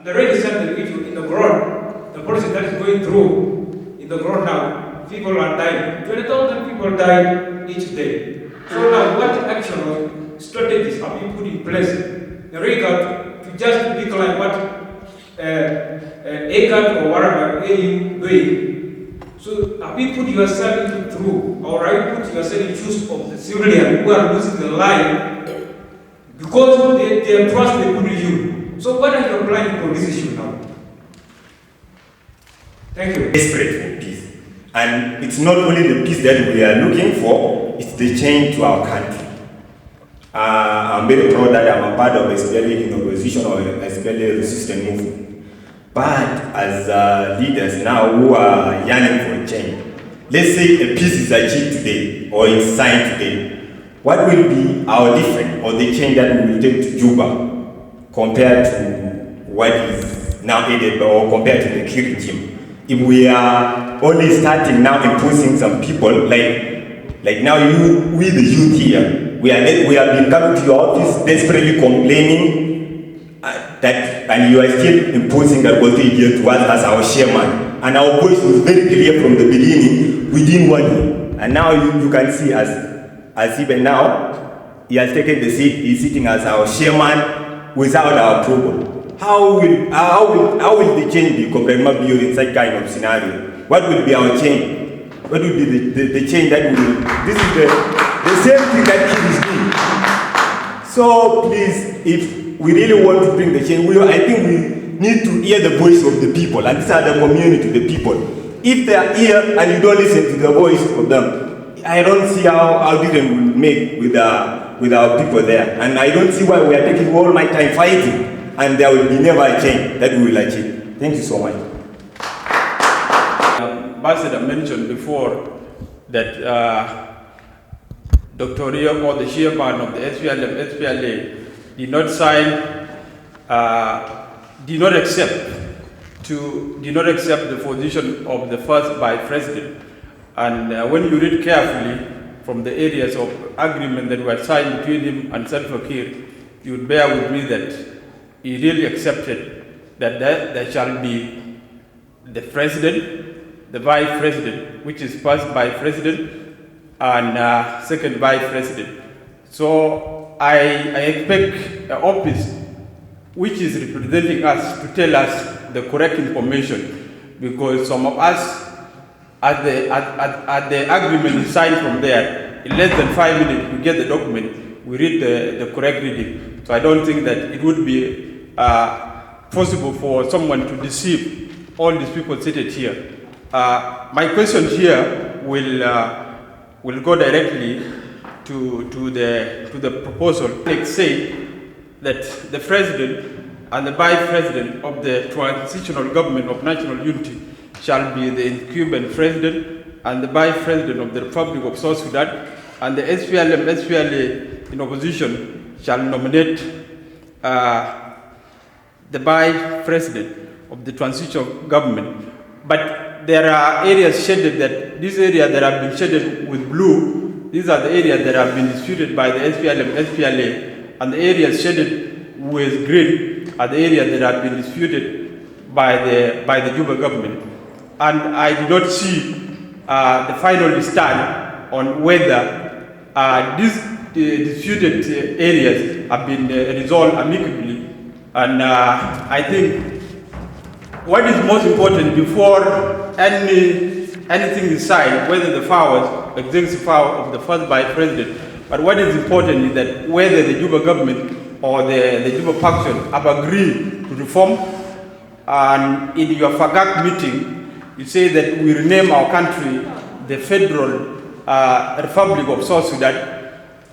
The rain is something which in the ground, the policy that is going through in the ground now, people are dying. 20,000 people die each day. So now what action or strategies have been put in place in regard to just decline what ACAT or whatever AU doing? So have you put yourself through, or have you put yourself in shoes of the civilians who are losing their life because they trust they put you? So what are you planning for this issue now? Thank you. Desperate for peace. And it's not only the peace that we are looking for, it's the change to our country. I'm very proud that I'm a part of SPLA in opposition or SPLA resistance movement. But as leaders now who are yearning for change, let's say a peace is achieved today or it's signed today, what will be our difference or the change that we will take to Juba compared to what is now aided or compared to the Kir regime? If we are only starting now imposing some people, like now we the youth here, we have been coming to your office desperately complaining that, and you are still imposing that quality here to us as our chairman. And our voice was very clear from the beginning, we didn't want him. And now you can see as even now, he has taken the seat, he's sitting as our chairman without our approval. How will the change be comprehensive in such kind of scenario? What will be our change? What will be the change that we will? This is the same thing that Kir is doing. So please, if we really want to bring the change, I think we need to hear the voice of the people, and these are the community, the people. If they are here and you don't listen to the voice of them, I don't see how different we will make with our people there. And I don't see why we are taking all my time fighting, and there will be never a change that we will achieve. Thank you so much. Ambassador mentioned before that Dr. Rio, or the chairman of the SPLA, did not sign, did not accept the position of the first vice president. And when you read carefully from the areas of agreement that were signed between him and Salva Kiir, you would bear with me that he really accepted that there shall be the president, the vice president, which is first vice president, and second vice president. So I expect the office which is representing us to tell us the correct information, because some of us, at the agreement is signed from there, in less than 5 minutes we get the document, we read the correct reading. So I don't think that it would be possible for someone to deceive all these people seated here. My question here will go directly to the proposal. They say that the president and the vice president of the transitional government of national unity shall be the incumbent president and the vice president of the Republic of South Sudan, and the SPLA in opposition shall nominate the vice president of the transitional government. But there are areas shaded that, these areas that have been shaded with blue, these are the areas that have been disputed by the SPLA, and the areas shaded with green are the areas that have been disputed by the Juba government. And I do not see the final stand on whether these disputed areas have been resolved amicably. And I think what is most important before anything is signed, whether the powers, executive power of the first vice president, but what is important is that whether the Juba government or the Juba faction have agreed to reform. And in your FAGAC meeting, you say that we rename our country the Federal Republic of South Sudan,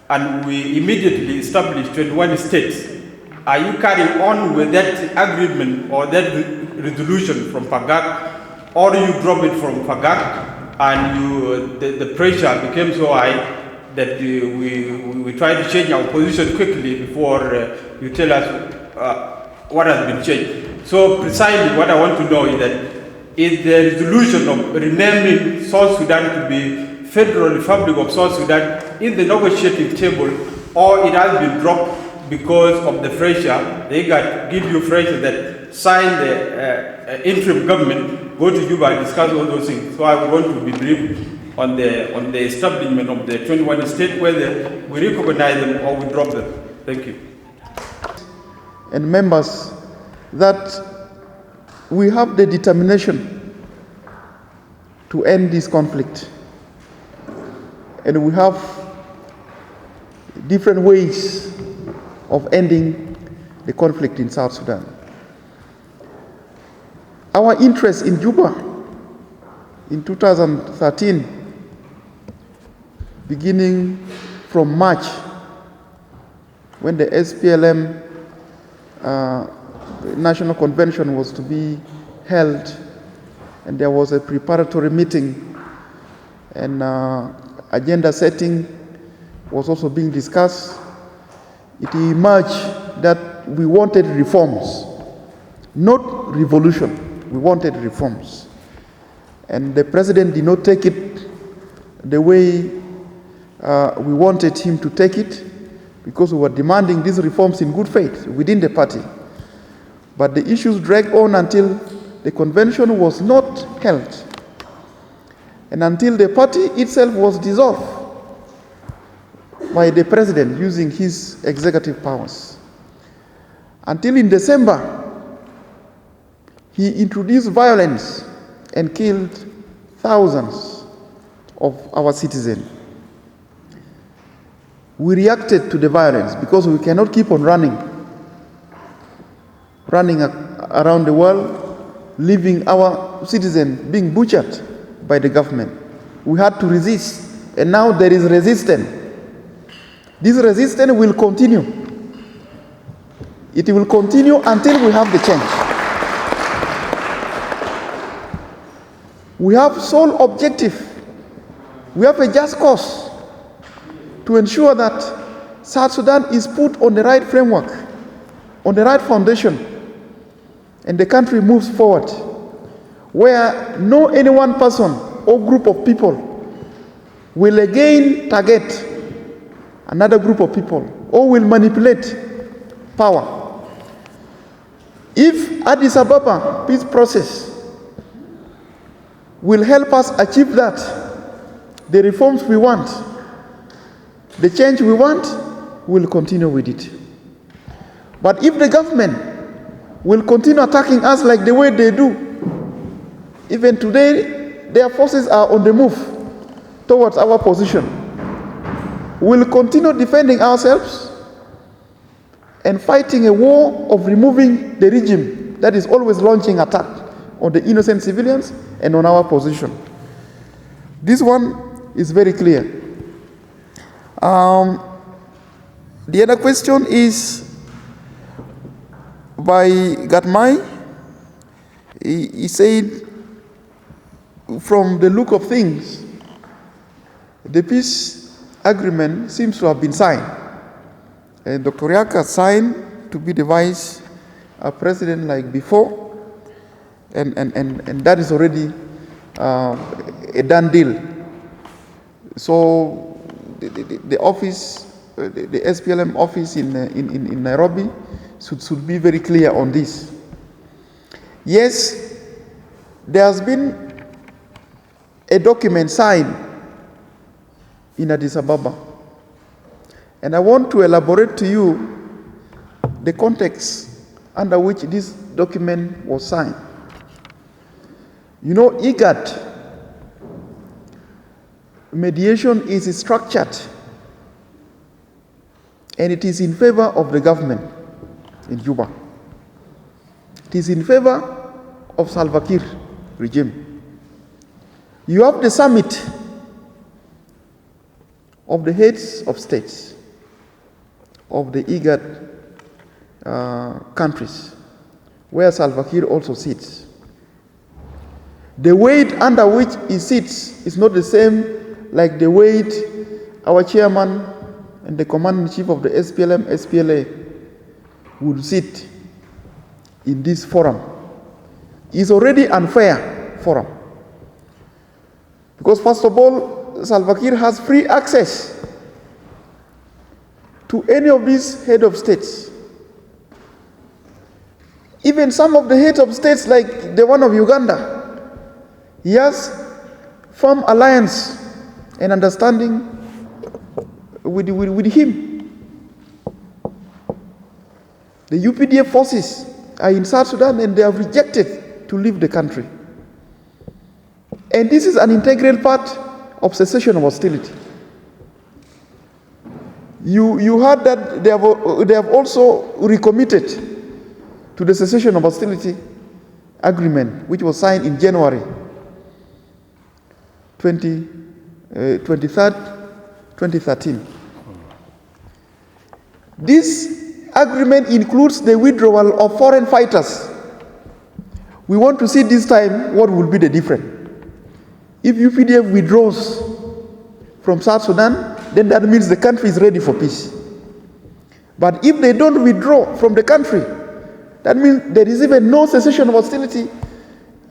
and we immediately establish 21 states. Are you carrying on with that agreement or that resolution from FAGAC, or you drop it from FAGAC and the pressure became so high that we try to change our position quickly before you tell us what has been changed? So precisely what I want to know is that is the resolution of renaming South Sudan to be Federal Republic of South Sudan in the negotiating table, or it has been dropped because of the pressure? They give you pressure that sign the interim government, go to Juba and discuss all those things. So I want to be brief on the establishment of the 21 states, whether we recognize them or we drop them. Thank you. And members, that we have the determination to end this conflict. And we have different ways of ending the conflict in South Sudan. Our interest in Juba in 2013, beginning from March, when the SPLM National Convention was to be held, and there was a preparatory meeting, and agenda setting was also being discussed. It emerged that we wanted reforms, not revolution. We wanted reforms. And the president did not take it the way we wanted him to take it, because we were demanding these reforms in good faith within the party. But the issues dragged on until the convention was not held, and until the party itself was dissolved by the president using his executive powers. Until in December, he introduced violence and killed thousands of our citizens. We reacted to the violence because we cannot keep on running around the world, leaving our citizens being butchered by the government. We had to resist, and now there is resistance. This resistance will continue. It will continue until we have the change. We have sole objective. We have a just cause to ensure that South Sudan is put on the right framework, on the right foundation, and the country moves forward, where no any one person or group of people will again target another group of people or will manipulate power. If Addis Ababa peace process will help us achieve that, the reforms we want, the change we want, we'll continue with it. But if the government will continue attacking us like the way they do, even today, their forces are on the move towards our position. We'll continue defending ourselves and fighting a war of removing the regime that is always launching attack on the innocent civilians and on our position. This one is very clear. The other question is by Gatmai. He said, from the look of things, the peace agreement seems to have been signed. And Dr. Yaka signed to be the vice president like before. And that is already a done deal. So the office, the SPLM office in Nairobi should be very clear on this. Yes, there has been a document signed in Addis Ababa. And I want to elaborate to you the context under which this document was signed. You know, IGAD mediation is structured, and it is in favor of the government in Juba. It is in favor of Salva Kiir regime. You have the summit of the heads of states of the IGAD countries, where Salva Kiir also sits. The weight under which he sits is not the same like the weight our chairman and the commander-in-chief of the SPLM, SPLA would sit in this forum. It's already unfair forum. Because first of all, Salva Kiir has free access to any of these head of states. Even some of the heads of states, like the one of Uganda, he has firm alliance and understanding with him. The UPDF forces are in South Sudan and they have rejected to leave the country. And this is an integral part of cessation of hostility. You heard that they have also recommitted to the cessation of hostility agreement, which was signed in January 23rd, 2013. This agreement includes the withdrawal of foreign fighters. We want to see this time what will be the difference. If UPDF withdraws from South Sudan, then that means the country is ready for peace. But if they don't withdraw from the country, that means there is even no cessation of hostility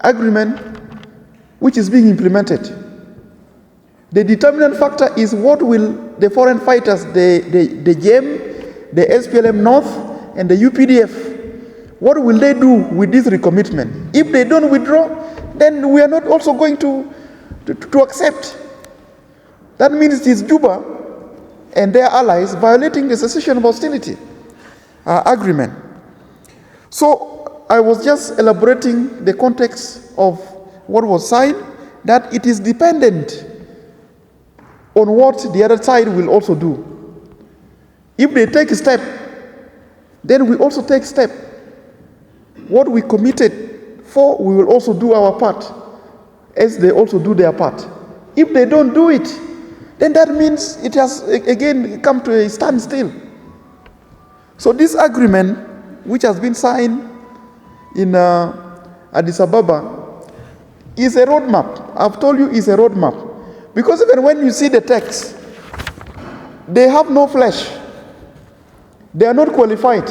agreement which is being implemented. The determinant factor is what will the foreign fighters, the GEM, the SPLM North, and the UPDF, what will they do with this recommitment? If they don't withdraw, then we are not also going to accept. That means it is Juba and their allies violating the cessation of hostility agreement. So I was just elaborating the context of what was signed, that it is dependent on what the other side will also do. If they take a step, then we also take step. What we committed for, we will also do our part, as they also do their part. If they don't do it, then that means it has again come to a standstill. So this agreement, which has been signed in Addis Ababa, is a roadmap. I've told you it's a roadmap. Because even when you see the text, they have no flesh. They are not qualified.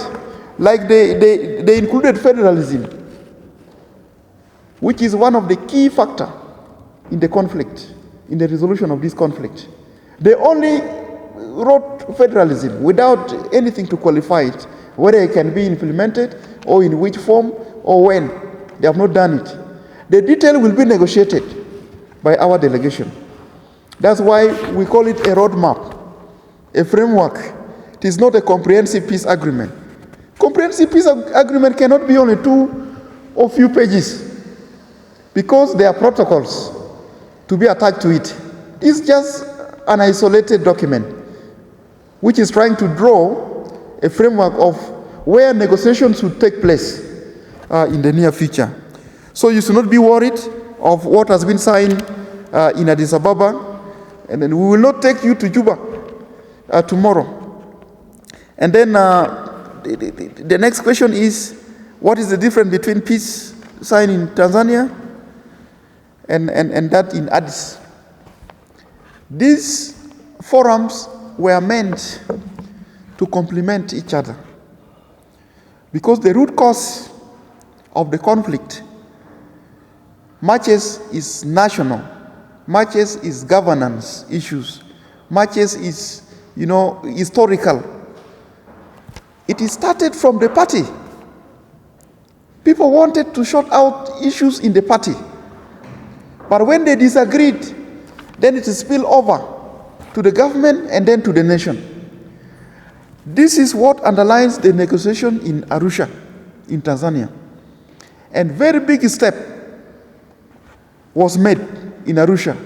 Like they included federalism, which is one of the key factors in the conflict, in the resolution of this conflict. They only wrote federalism without anything to qualify it, whether it can be implemented or in which form or when. They have not done it. The detail will be negotiated by our delegation. That's why we call it a roadmap, a framework. It is not a comprehensive peace agreement. Comprehensive peace agreement cannot be only 2 or few pages because there are protocols to be attached to it. It's just an isolated document which is trying to draw a framework of where negotiations should take place in the near future. So you should not be worried of what has been signed in Addis Ababa, and then we will not take you to Juba tomorrow. And then the next question is, what is the difference between peace signed in Tanzania and that in Addis? These forums were meant to complement each other because the root cause of the conflict, matches is national, matches is governance issues, matches is, historical. It is started from the party. People wanted to sort out issues in the party. But when they disagreed, then it spilled over to the government and then to the nation. This is what underlines the negotiation in Arusha, in Tanzania. And very big step was made in Arusha,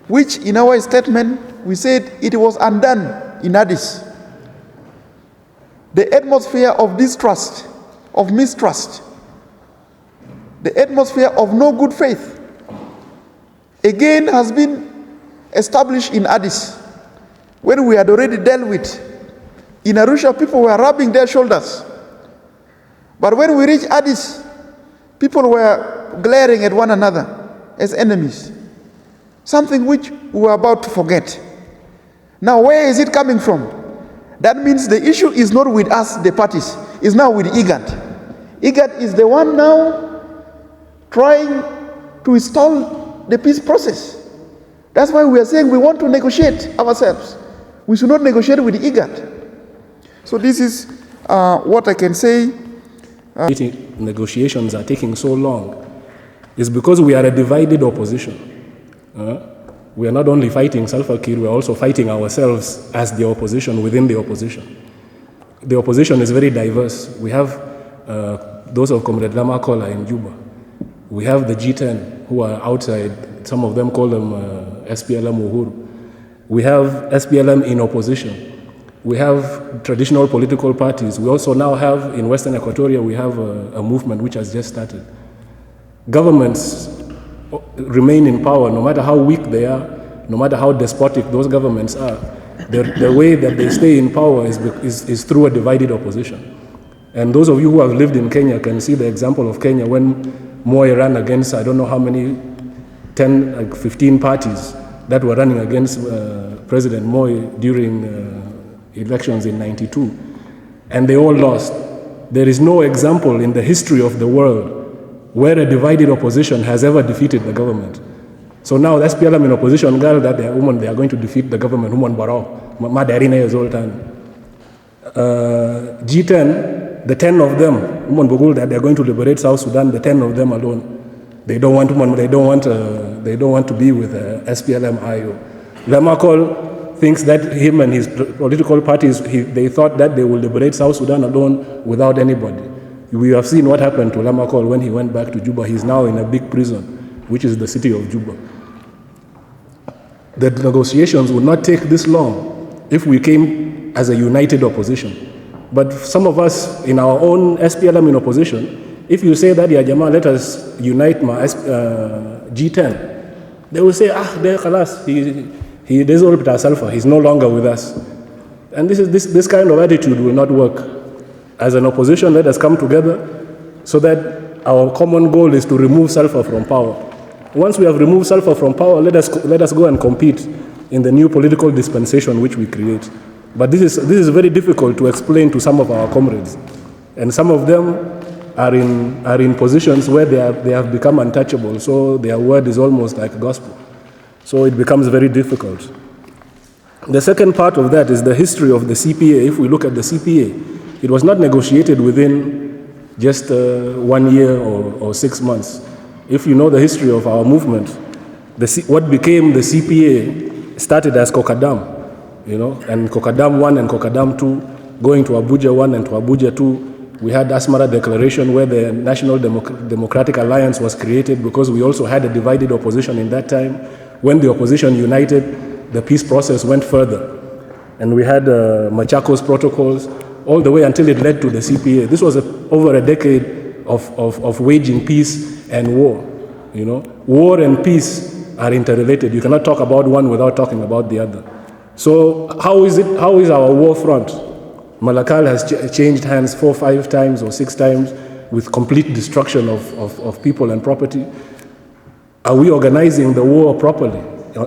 which in our statement, we said it was undone in Addis. The atmosphere of distrust, of mistrust, the atmosphere of no good faith, again has been established in Addis, when we had already dealt with. In Arusha, people were rubbing their shoulders. But when we reached Addis, people were glaring at one another as enemies, something which we were about to forget. Now, where is it coming from? That means the issue is not with us, the parties, it's now with IGAD. IGAD is the one now trying to stall the peace process. That's why we are saying we want to negotiate ourselves. We should not negotiate with IGAD. So this is what I can say Negotiations are taking so long is because we are a divided opposition. We are not only fighting Salva Kiir, we are also fighting ourselves as the opposition within the opposition. The opposition is very diverse. We have those of Comrade Lama Kola in Juba. We have the G10 who are outside. Some of them call them SPLM Uhuru. We have SPLM in opposition. We have traditional political parties. We also now have, in Western Equatoria, we have a movement which has just started. Governments remain in power, no matter how weak they are, no matter how despotic those governments are. The way that they stay in power is through a divided opposition. And those of you who have lived in Kenya can see the example of Kenya when Moi ran against, I don't know how many, 10, like 15 parties that were running against President Moi during elections in '92, and they all lost. There is no example in the history of the world where a divided opposition has ever defeated the government. So now that's SPLM in opposition, girl, that they are going to defeat the government. G10, the 10 of them, that they are going to liberate South Sudan, the 10 of them alone. They don't want to be with SPLM-IO. Lamakol thinks that him and his political parties, they thought that they will liberate South Sudan alone without anybody. We have seen what happened to Lamakol when he went back to Juba. He's now in a big prison, which is the city of Juba. The negotiations would not take this long if we came as a united opposition. But some of us in our own SPLM in opposition, if you say that, Ya Jama, let us unite G10, they will say, there khalas, he dissolved Sulfur, he's no longer with us. And this kind of attitude will not work. As an opposition, let us come together so that our common goal is to remove Sulfur from power. Once we have removed Sulfur from power, let us go and compete in the new political dispensation which we create. But this is very difficult to explain to some of our comrades. And some of them are in positions where they have become untouchable, so their word is almost like gospel. So it becomes very difficult. The second part of that is the history of the CPA. If we look at the CPA, it was not negotiated within just 1 year or 6 months. If you know the history of our movement, what became the CPA started as Kokadam, and Kokadam 1 and Kokadam 2, going to Abuja 1 and to Abuja 2. We had Asmara Declaration where the National Democratic Alliance was created because we also had a divided opposition in that time. When the opposition united, the peace process went further. And we had Machakos protocols all the way until it led to the CPA. This was over a decade of waging peace and war. War and peace are interrelated. You cannot talk about one without talking about the other. So how is our war front? Malakal has changed hands 4, 5 times or 6 times with complete destruction of people and property. Are we organizing the war properly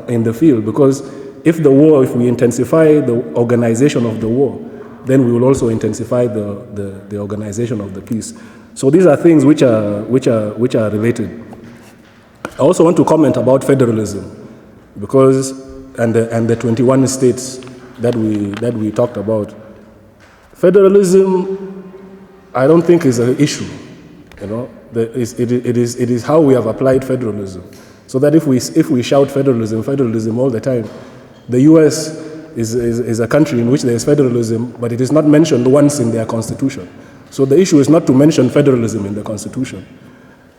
in the field? Because if we intensify the organization of the war, then we will also intensify the organization of the peace. So these are things which are related. I also want to comment about federalism, because and the 21 states that we talked about. Federalism, I don't think is an issue. It is how we have applied federalism. So that if we shout federalism all the time, the U.S. is a country in which there is federalism, but it is not mentioned once in their constitution. So the issue is not to mention federalism in the constitution.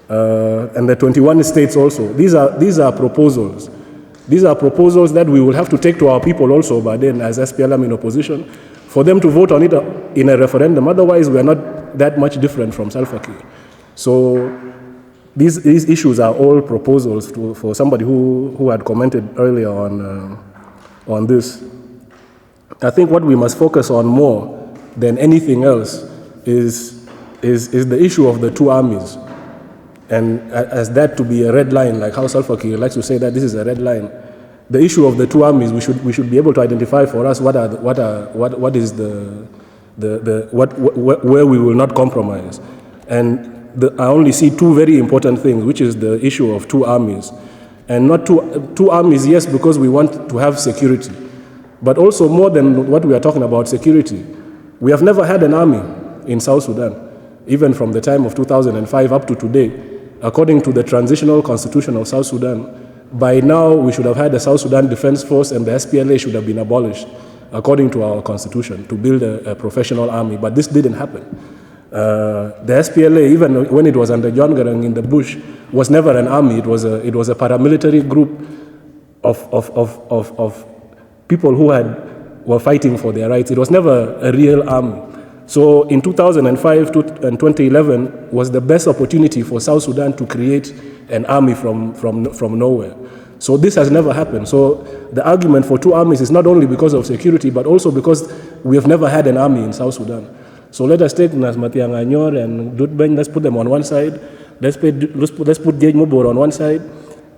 And the 21 states also. These are proposals. These are proposals that we will have to take to our people also by then as SPLM in opposition for them to vote on it in a referendum. Otherwise, we are not that much different from Salva Kiir. So these issues are all proposals for somebody who had commented earlier on this. I think what we must focus on more than anything else is the issue of the two armies. And as that to be a red line, like how Salva Kiir likes to say that this is a red line. The issue of the two armies, we should be able to identify for us where we will not compromise. And I only see two very important things, which is the issue of two armies. And not two armies, yes, because we want to have security. But also more than what we are talking about security. We have never had an army in South Sudan. even from the time of 2005 up to today, according to the transitional constitution of South Sudan, by now we should have had the South Sudan Defense Force and the SPLA should have been abolished, according to our constitution, to build a professional army. But this didn't happen. The SPLA, even when it was under John Garang in the bush, was never an army. It was a paramilitary group of people who were fighting for their rights. It was never a real army. So in 2005 and 2011 was the best opportunity for South Sudan to create an army from nowhere. So this has never happened. So the argument for two armies is not only because of security, but also because we have never had an army in South Sudan. So let us take Nasmatiang Anyor and Dutbeng, let's put them on one side. Let's put Jej Mobor on one side.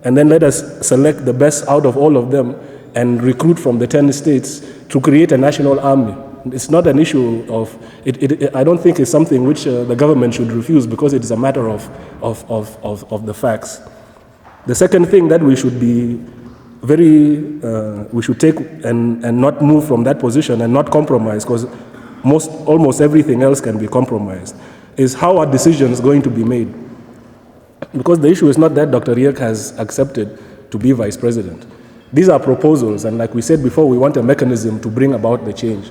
And then let us select the best out of all of them and recruit from the 10 states to create a national army. It's not an issue of, I don't think it's something which the government should refuse because it is a matter of the facts. The second thing that we should be we should take and not move from that position and not compromise, because almost everything else can be compromised, is how are decisions going to be made? Because the issue is not that Dr. Riek has accepted to be vice president. These are proposals, and like we said before, we want a mechanism to bring about the change.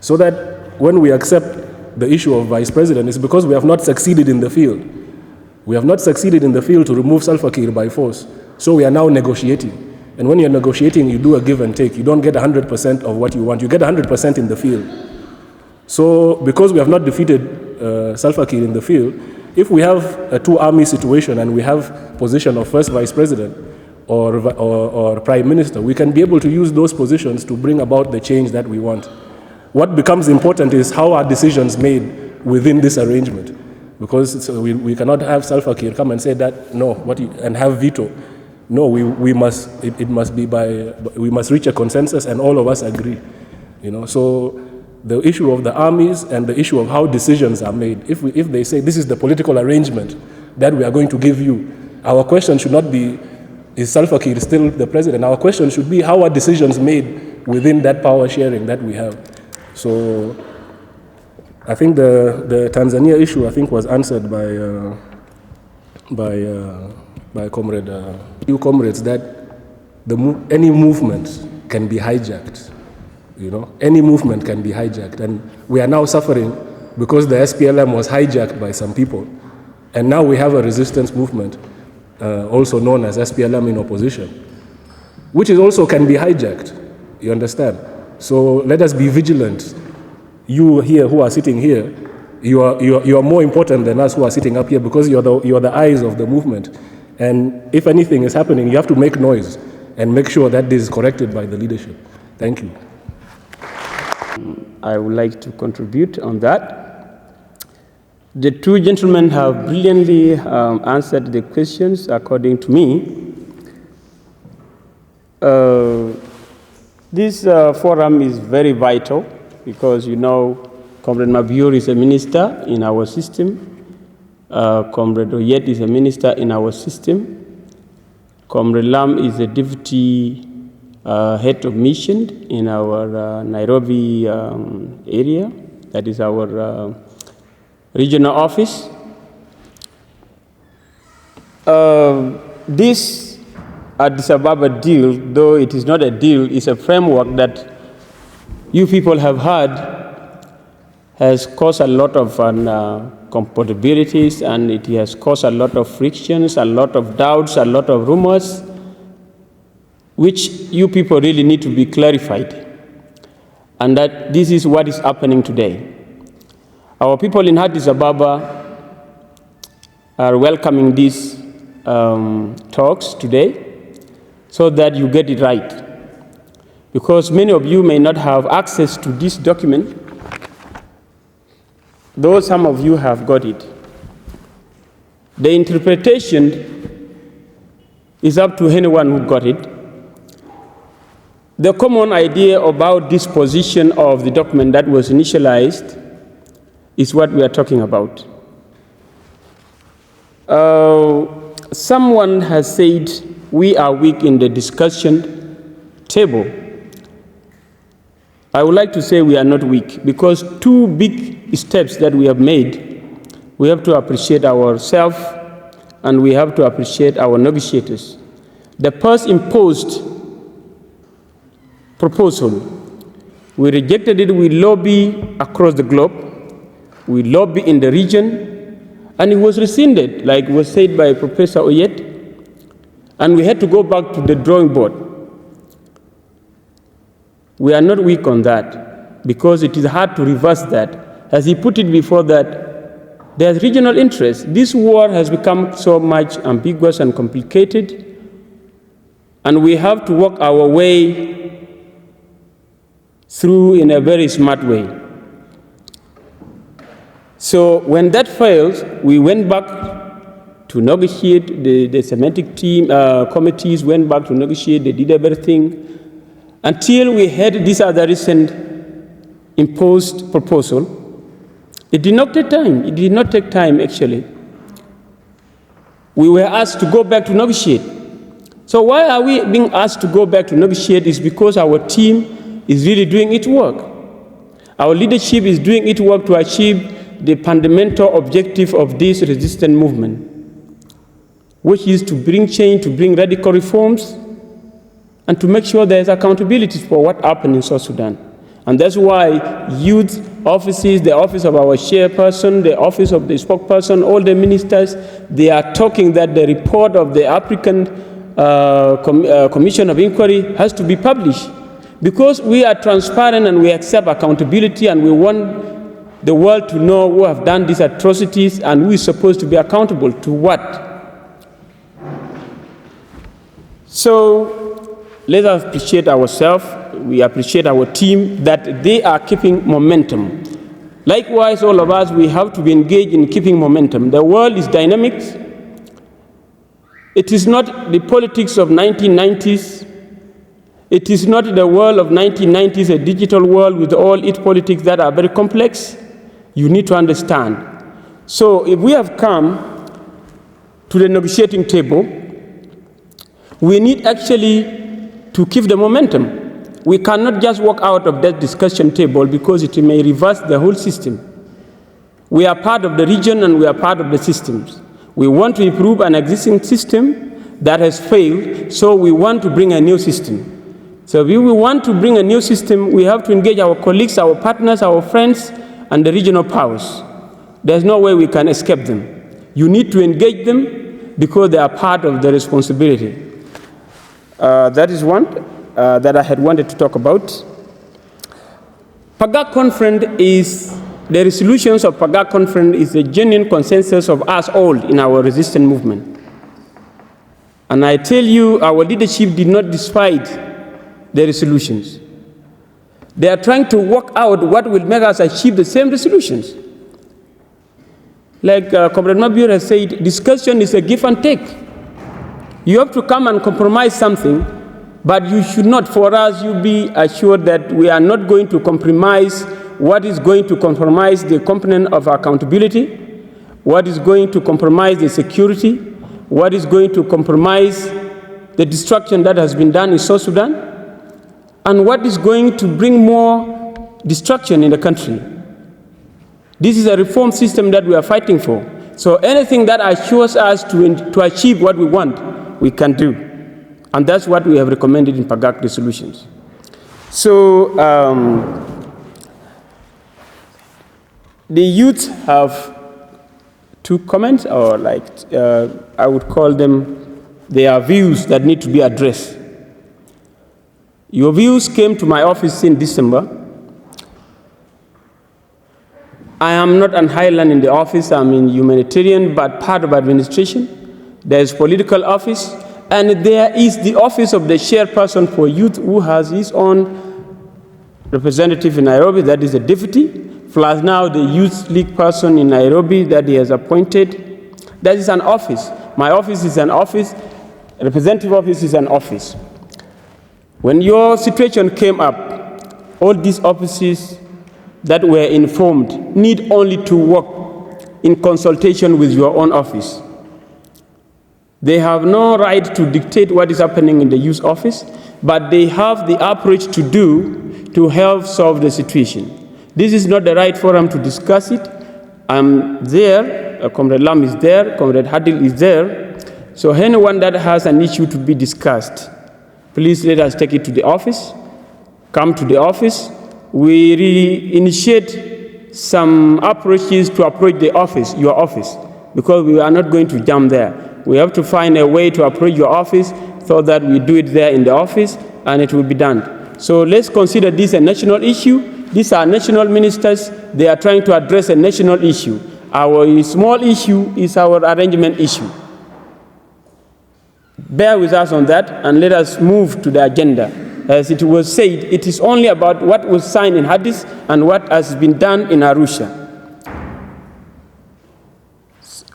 So that when we accept the issue of vice president, it's because we have not succeeded in the field. We have not succeeded in the field to remove Salva Kiir by force. So we are now negotiating. And when you're negotiating, you do a give and take. You don't get 100% of what you want. You get 100% in the field. So because we have not defeated Salva Kiir in the field, if we have a two-army situation and we have position of first vice president or prime minister, we can be able to use those positions to bring about the change that we want. What becomes important is how are decisions made within this arrangement. Because we cannot have Salva Kiir come and say that, no, and have veto. No, we must reach a consensus and all of us agree. So the issue of the armies and the issue of how decisions are made, if they say this is the political arrangement that we are going to give you, our question should not be, is Salva Kiir still the president? Our question should be, how are decisions made within that power sharing that we have? So I think the Tanzania issue, I think, was answered by few comrades, that any movement can be hijacked. Any movement can be hijacked, and we are now suffering because the SPLM was hijacked by some people, and now we have a resistance movement, also known as SPLM in opposition, which is also can be hijacked. You understand? So let us be vigilant. You here who are sitting here, you are more important than us who are sitting up here, because you are the eyes of the movement. And if anything is happening, you have to make noise and make sure that this is corrected by the leadership. Thank you. I would like to contribute on that. The two gentlemen have brilliantly answered the questions according to me. This forum is very vital because, Comrade Mabior is a minister in our system. Comrade Oyet is a minister in our system. Comrade Lam is a deputy head of mission in our Nairobi area. That is our regional office. This Addis Ababa deal, though it is not a deal, is a framework that you people have had, has caused a lot of compatibilities, and it has caused a lot of frictions, a lot of doubts, a lot of rumors, which you people really need to be clarified. And that this is what is happening today. Our people in Addis Ababa are welcoming these talks today so that you get it right. Because many of you may not have access to this document, though some of you have got it. The interpretation is up to anyone who got it. The common idea about this position of the document that was initialized is what we are talking about. Someone has said we are weak in the discussion table. I would like to say we are not weak, because two big steps that we have made We have to appreciate ourselves, and we have to appreciate our negotiators. The first imposed proposal, we rejected it. We lobby across the globe. We lobby in the region, and it was rescinded, like was said by Professor Oyet, and we had to go back to the drawing board. We are not weak on that, because it is hard to reverse that. As he put it before, that there's regional interest. This war has become so much ambiguous and complicated, and we have to work our way through in a very smart way. So when that fails, we went back to negotiate. The semantic team, committees went back to negotiate. They did everything until we had this other recent imposed proposal. It did not take time. It did not take time, actually. We were asked to go back to negotiate. So why are we being asked to go back to negotiate? Is because our team is really doing its work. Our leadership is doing its work to achieve the fundamental objective of this resistance movement, which is to bring change, to bring radical reforms, and to make sure there is accountability for what happened in South Sudan. And that's why youth offices, the office of our chairperson, the office of the spokesperson, all the ministers, they are talking that the report of the African Commission of Inquiry has to be published, because we are transparent and we accept accountability, and we want the world to know who have done these atrocities and who is supposed to be accountable to what. So let us appreciate ourselves. We appreciate our team, that they are keeping momentum. Likewise, all of us, we have to be engaged in keeping momentum. The world is dynamic. It is not the politics of 1990s. It is not the world of 1990s, a digital world with all its politics that are very complex. You need to understand. So if we have come to the negotiating table, we need actually to keep the momentum. We cannot just walk out of that discussion table, because it may reverse the whole system. We are part of the region and we are part of the systems. We want to improve an existing system that has failed, so we want to bring a new system. So if we want to bring a new system, we have to engage our colleagues, our partners, our friends, and the regional powers. There's no way we can escape them. You need to engage them, because they are part of the responsibility. That is one that I had wanted to talk about. PAGAC conference is, the resolutions of PAGAC conference is a genuine consensus of us all in our resistance movement. And I tell you, our leadership did not despise the resolutions. They are trying to work out what will make us achieve the same resolutions. Like Comrade Mabur has said, discussion is a give and take. You have to come and compromise something, but you should not, for us, you be assured that we are not going to compromise what is going to compromise the component of accountability, what is going to compromise the security, what is going to compromise the destruction that has been done in South Sudan, and what is going to bring more destruction in the country. This is a reform system that we are fighting for. So anything that assures us to achieve what we want, we can do. And that's what we have recommended in PAGAC resolutions. So the youth have two comments, or like I would call them, they are views that need to be addressed. Your views came to my office in December. I am not an highland in the office, I'm in humanitarian, but part of administration. There is political office, and there is the office of the chairperson for youth, who has his own representative in Nairobi, that is a deputy, plus now the youth league person in Nairobi that he has appointed. That is an office. My office is an office, representative office is an office. When your situation came up, all these offices that were informed need only to work in consultation with your own office. They have no right to dictate what is happening in the youth office, but they have the approach to do to help solve the situation. This is not the right forum to discuss it. I'm there there, Comrade Lam is there, Comrade Hadil is there. So anyone that has an issue to be discussed, please let us take it to the office. Come to the office. We initiate some approaches to approach the office, your office, because we are not going to jump there. We have to find a way to approach your office so that we do it there in the office and it will be done. So let's consider this a national issue. These are national ministers. They are trying to address a national issue. Our small issue is our arrangement issue. Bear with us on that and let us move to the agenda. As it was said, it is only about what was signed in Addis and what has been done in Arusha.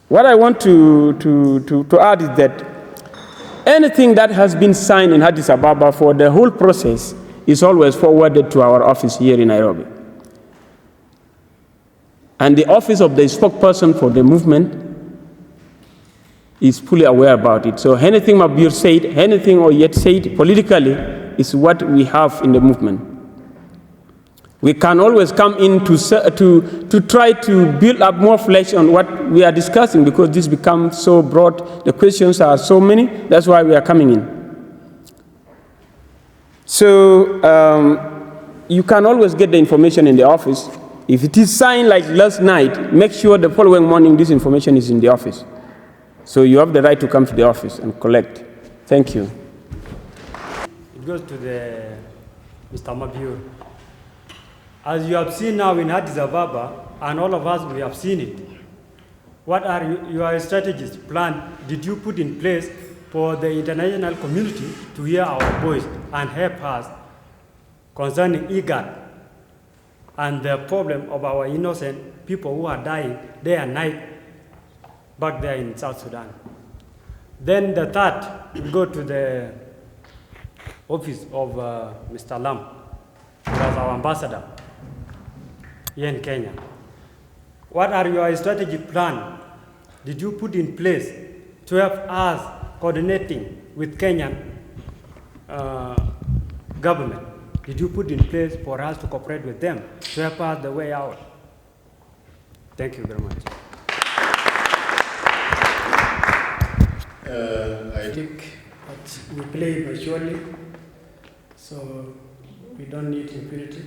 What I want to add is that anything that has been signed in Addis Ababa for the whole process is always forwarded to our office here in Nairobi. And the office of the spokesperson for the movement is fully aware about it. So anything Mabir said, anything or yet said politically is what we have in the movement. We can always come in to try to build up more flesh on what we are discussing, because this becomes so broad, the questions are so many, that's why we are coming in. So you can always get the information in the office. If it is signed like last night, make sure the following morning this information is in the office. So you have the right to come to the office and collect. Thank you. It goes to the Mr. Mabur. As you have seen now in Addis Ababa, and all of us, we have seen it. What are your strategies, plan, did you put in place for the international community to hear our voice and help us concerning IGAD and the problem of our innocent people who are dying day and night back there in South Sudan? Then the third, we go to the office of Mr. Lam, who was our ambassador here in Kenya. What are your strategic plan did you put in place to help us coordinating with Kenyan government? Did you put in place for us to cooperate with them to help us the way out? Thank you very much. I think that we play maturely, so we don't need impunity.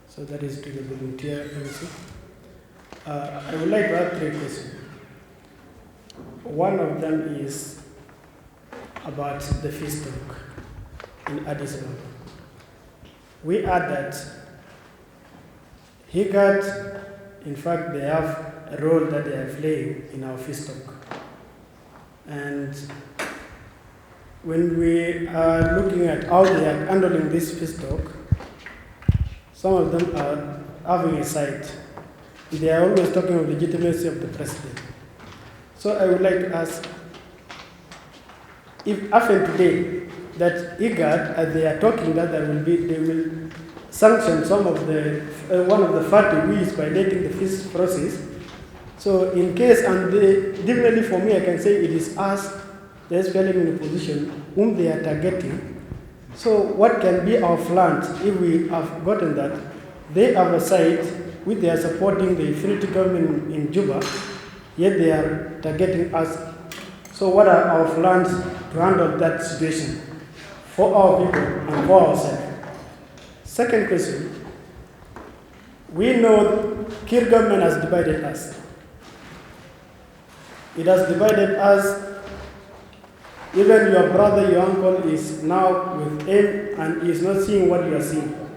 So that is to the volunteer policy. I would like to ask 3 questions. One of them is about the feast talk in Addis Ababa. We heard that IGAD, in fact, they have a role that they are playing in our feast talk. And when we are looking at how they are handling this feast talk, some of them are having a side. They are always talking of legitimacy of the president. So I would like to ask, if after today that IGAD, as they are talking that they will sanction some of the one of the party who is violating the peace process. So in case, and definitely for me, I can say it is us, the SPLM in opposition, whom they are targeting. So what can be our plans if we have gotten that they have a side which they are supporting the unity government in Juba, yet they are targeting us. So what are our plans to handle that situation for our people and for ourselves? Second question, we know Kir government has divided us. It has divided us. Even your brother, your uncle is now with him and he is not seeing what you are seeing.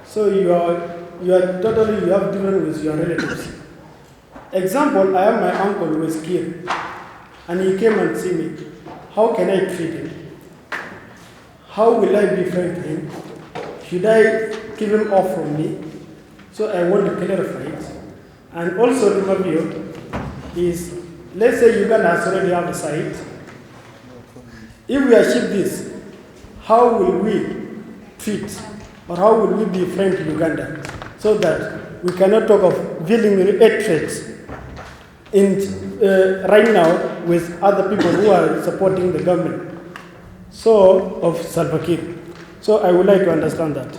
So you have different with your relatives. Example, I have my uncle who is Kir and he came and see me. How can I treat him? How will I be friend to him? Should I keep him off from me? So I want to clarify it. And also to my view is, let's say Uganda has already have a site. If we achieve this, how will we treat or how will we be friend to Uganda? So that we cannot talk of dealing with hatred right now with other people who are supporting the government. So, of Salva Kiir. So I would like to understand that.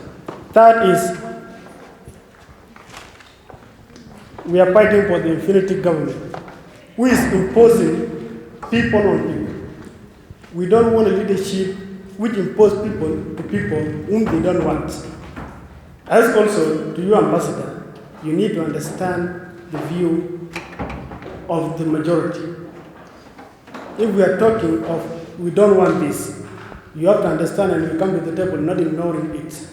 Third is, we are fighting for the infinity government, who is imposing people on people. We don't want a leadership which imposes people to people whom they don't want. As also to you, Ambassador, you need to understand the view of the majority. If we are talking of we don't want this, you have to understand and you come to the table not ignoring it.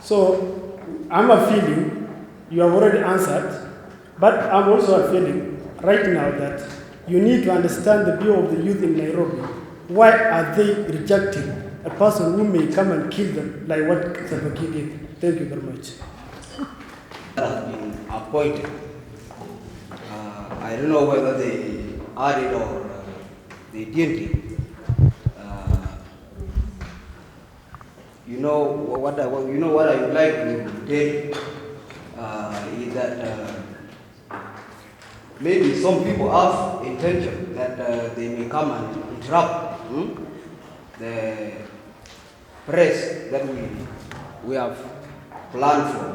So I'm a feeling you have already answered, but I'm also a feeling right now that you need to understand the view of the youth in Nairobi. Why are they rejecting a person who may come and kill them like what Salva Kiir did? Thank you very much. Has been appointed. I don't know whether they added or they didn't. You know what I would like to tell is that maybe some people have intention that they may come and interrupt the press that we have planned for.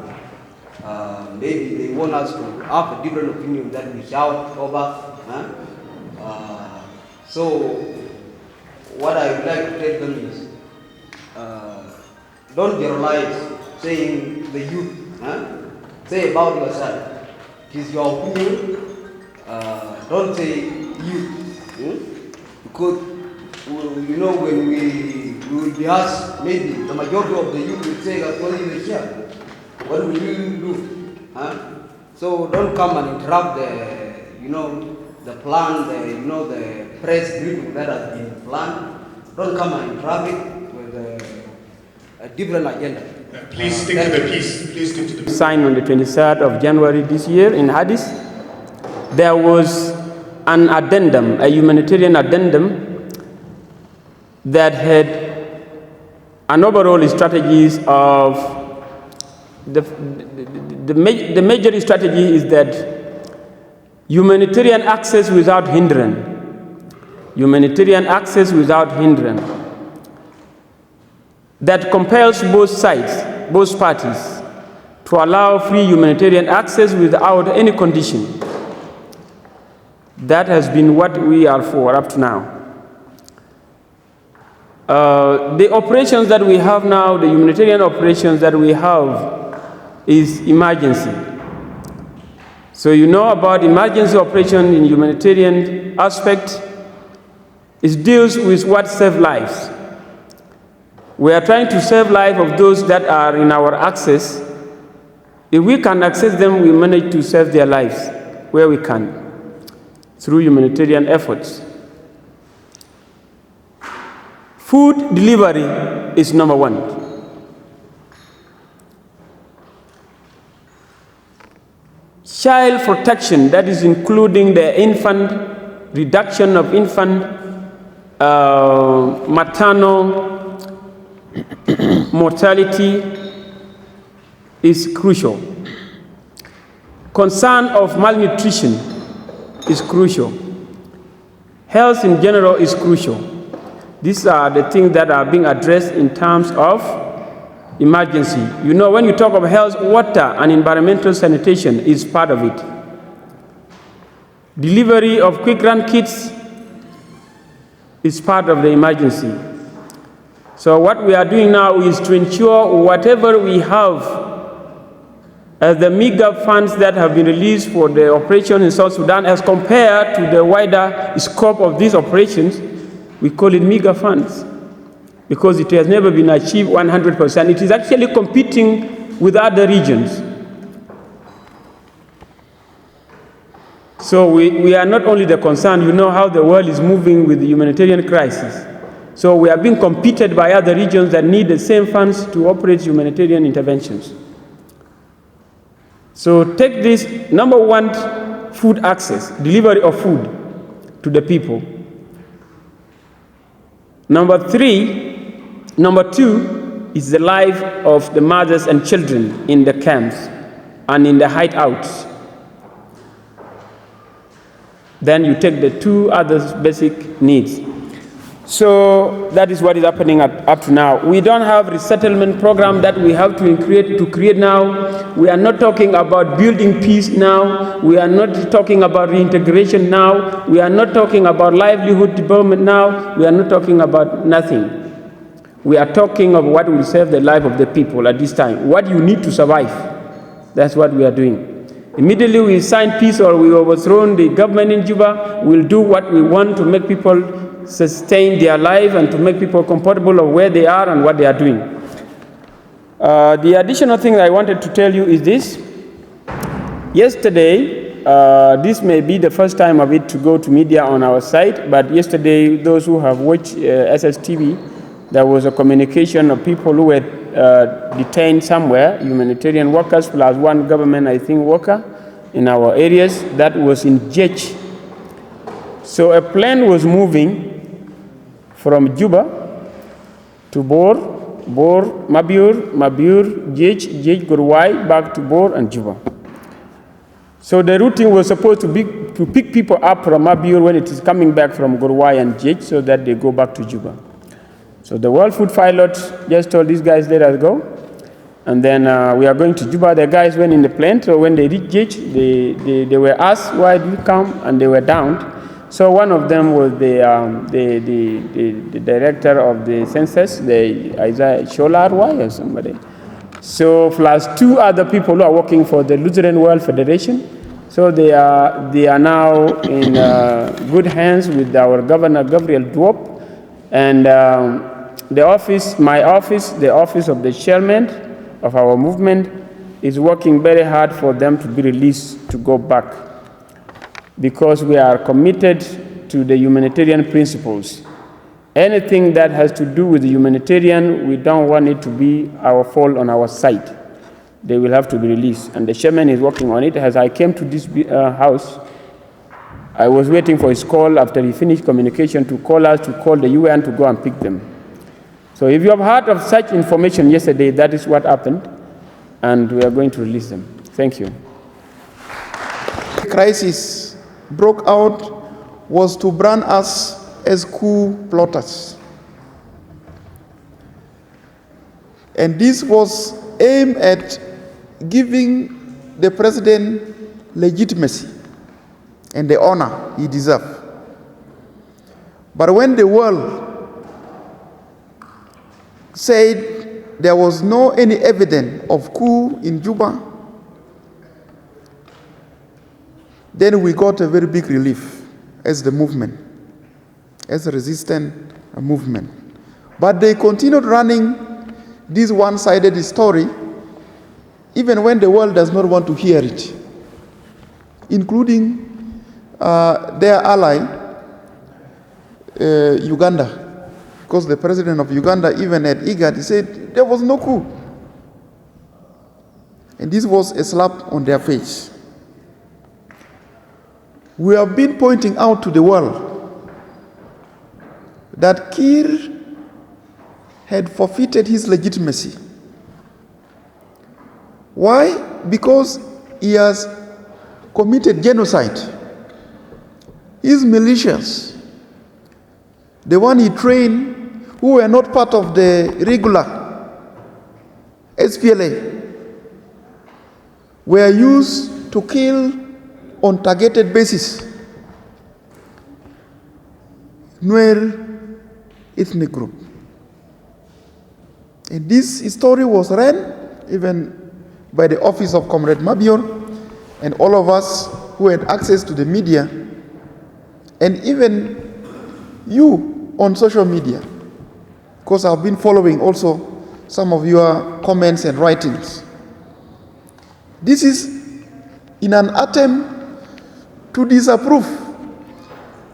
Maybe they want us to have a different opinion that we shout over. So what I would like to tell them is, don't generalize saying the youth. Say about yourself. It is your opinion. Don't say youth. Because you know when we will be asked, maybe the majority of the youth will say, "What is here? What will you do?" So don't come and interrupt the plan, the press briefing that has been planned. Don't come and interrupt it with a different agenda. Please stick to the piece. Please stick to the piece. Signed on the 23rd of January this year in Addis. There was an addendum, a humanitarian addendum that had an overall strategies of the major strategy is that humanitarian access without hindrance. Humanitarian access without hindrance. That compels both sides, both parties, to allow free humanitarian access without any condition. That has been what we are for up to now. The operations that we have now, the humanitarian operations that we have, is emergency. So you know about emergency operation in humanitarian aspect. It deals with what saves lives. We are trying to save life of those that are in our access. If we can access them, we manage to save their lives where we can, through humanitarian efforts. Food delivery is number one. Child protection, that is including the infant, reduction of infant, maternal mortality is crucial. Concern of malnutrition is crucial. Health in general is crucial. These are the things that are being addressed in terms of emergency. You know, when you talk of health, water and environmental sanitation is part of it. Delivery of quick-run kits is part of the emergency. So what we are doing now is to ensure whatever we have as the meager funds that have been released for the operation in South Sudan as compared to the wider scope of these operations, we call it meager funds because it has never been achieved 100%. It is actually competing with other regions. So we are not only the concern, you know how the world is moving with the humanitarian crisis. So we are being competed by other regions that need the same funds to operate humanitarian interventions. So take this, number one, food access, delivery of food to the people. Number two is the life of the mothers and children in the camps and in the hideouts. Then you take the two other basic needs. So that is what is happening up to now. We don't have a resettlement program that we have to create now. We are not talking about building peace now. We are not talking about reintegration now. We are not talking about livelihood development now. We are not talking about nothing. We are talking of what will save the life of the people at this time. What you need to survive. That's what we are doing. Immediately we sign peace or we overthrow the government in Juba, we'll do what we want to make people sustain their life and to make people comfortable of where they are and what they are doing. The additional thing I wanted to tell you is this. Yesterday, this may be the first time of it to go to media on our site, but yesterday, those who have watched SSTV, there was a communication of people who were detained somewhere, humanitarian workers plus one government, I think, worker in our areas that was in Jech. So a plane was moving from Juba to Bor, Mabur, Jech, Gurwai, back to Bor and Juba. So the routing was supposed to be to pick people up from Mabur when it is coming back from Gurwai and Jech so that they go back to Juba. So the World Food Pilot just told these guys, let us go. And then we are going to Juba. The guys went in the plane, so when they reached Jech, they were asked, why did you come? And they were downed. So one of them was the director of the census, the Isaiah Sholarwai or somebody. So plus two other people who are working for the Lutheran World Federation. So they are now in good hands with our Governor Gabriel Duop. And the office, my office, the office of the chairman of our movement is working very hard for them to be released to go back, because we are committed to the humanitarian principles. Anything that has to do with the humanitarian, we don't want it to be our fault on our side. They will have to be released, and the chairman is working on it. As I came to this house, I was waiting for his call after he finished communication to call us, to call the UN to go and pick them. So if you have heard of such information yesterday, that is what happened, and we are going to release them. Thank you. The crisis broke out was to brand us as coup plotters. And this was aimed at giving the president legitimacy and the honor he deserved. But when the world said there was no any evidence of coup in Juba, then we got a very big relief as the movement, as a resistant movement. But they continued running this one-sided story even when the world does not want to hear it, including their ally, Uganda. Because the president of Uganda, even at IGAD, he said there was no coup. And this was a slap on their face. We have been pointing out to the world that Kiir had forfeited his legitimacy. Why? Because he has committed genocide. His militias, the one he trained, who were not part of the regular SPLA, were used to kill on targeted basis Nuer ethnic group. And this story was ran even by the office of Comrade Mabior and all of us who had access to the media, and even you on social media, because I've been following also some of your comments and writings. This is in an attempt to disapprove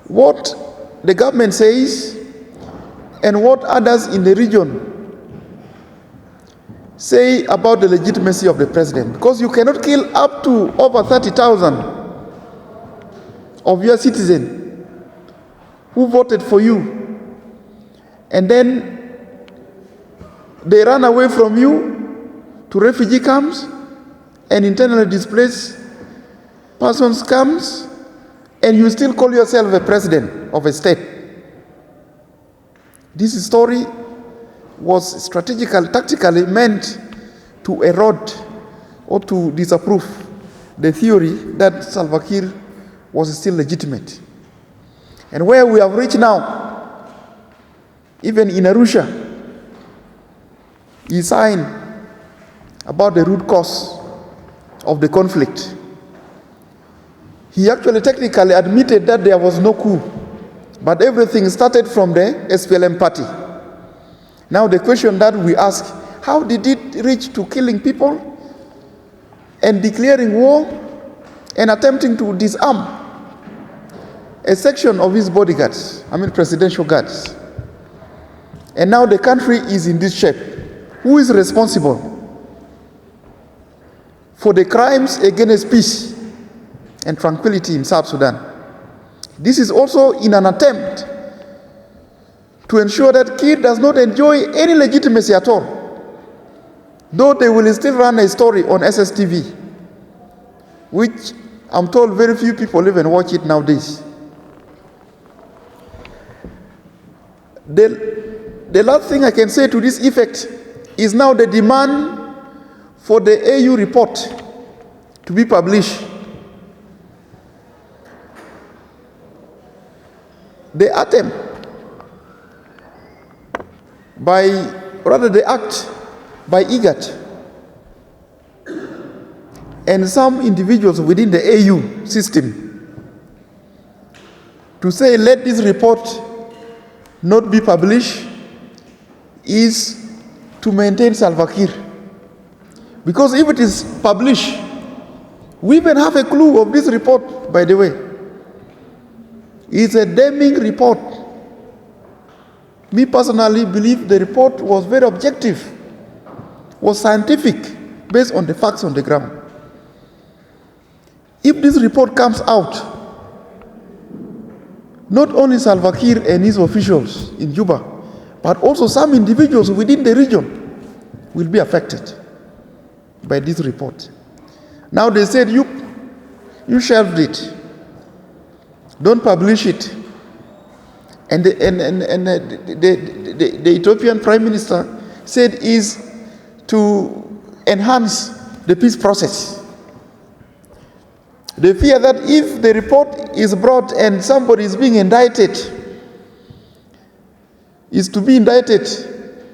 what the government says and what others in the region say about the legitimacy of the president. Because you cannot kill up to over 30,000 of your citizens who voted for you, and then they run away from you to refugee camps and internally displaced persons camps, and you still call yourself a president of a state. This story was strategically, tactically meant to erode or to disapprove the theory that Salva Kiir was still legitimate. And where we have reached now, even in Arusha, he signed about the root cause of the conflict. He actually technically admitted that there was no coup, but everything started from the SPLM party. Now the question that we ask, how did it reach to killing people and declaring war and attempting to disarm a section of his bodyguards, presidential guards? And now the country is in this shape. Who is responsible for the crimes against peace and tranquility in South Sudan? This is also in an attempt to ensure that Kiir does not enjoy any legitimacy at all, though they will still run a story on SSTV, which I'm told very few people even watch it nowadays. The last thing I can say to this effect is now the demand for the AU report to be published. The attempt the act by IGAT and some individuals within the AU system to say let this report not be published is to maintain Salva Kiir. Because if it is published, we even have a clue of this report, by the way. It's a damning report. Me personally believe the report was very objective, was scientific, based on the facts on the ground. If this report comes out, not only Salva Kiir and his officials in Juba, but also some individuals within the region will be affected by this report. Now they said, you shelved it. Don't publish it. And the Ethiopian Prime Minister said is to enhance the peace process. They fear that if the report is brought and somebody is being indicted, is to be indicted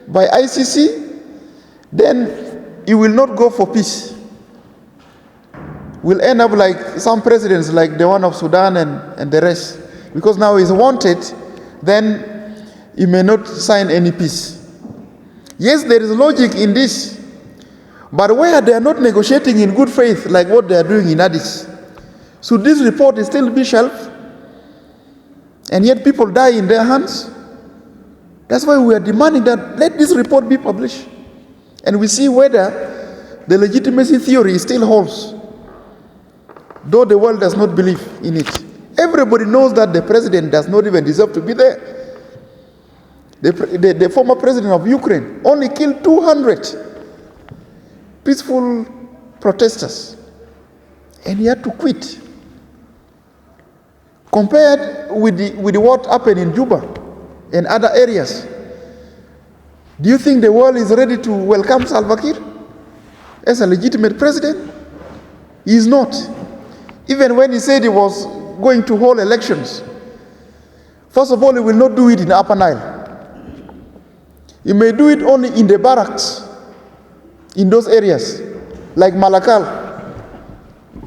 by ICC, then he will not go for peace. We'll end up like some presidents, like the one of Sudan and the rest. Because now he's wanted, then he may not sign any peace. Yes, there is logic in this, but where they are not negotiating in good faith, like what they are doing in Addis, should this report still be shelved? And yet people die in their hands? That's why we are demanding that let this report be published. And we see whether the legitimacy theory still holds, though the world does not believe in it. Everybody knows that the president does not even deserve to be there. The former president of Ukraine only killed 200 peaceful protesters, and he had to quit. Compared with what happened in Juba and other areas, do you think the world is ready to welcome Salva Kiir as a legitimate president? He is not. Even when he said he was going to hold elections, first of all, he will not do it in Upper Nile. He may do it only in the barracks, in those areas, like Malakal.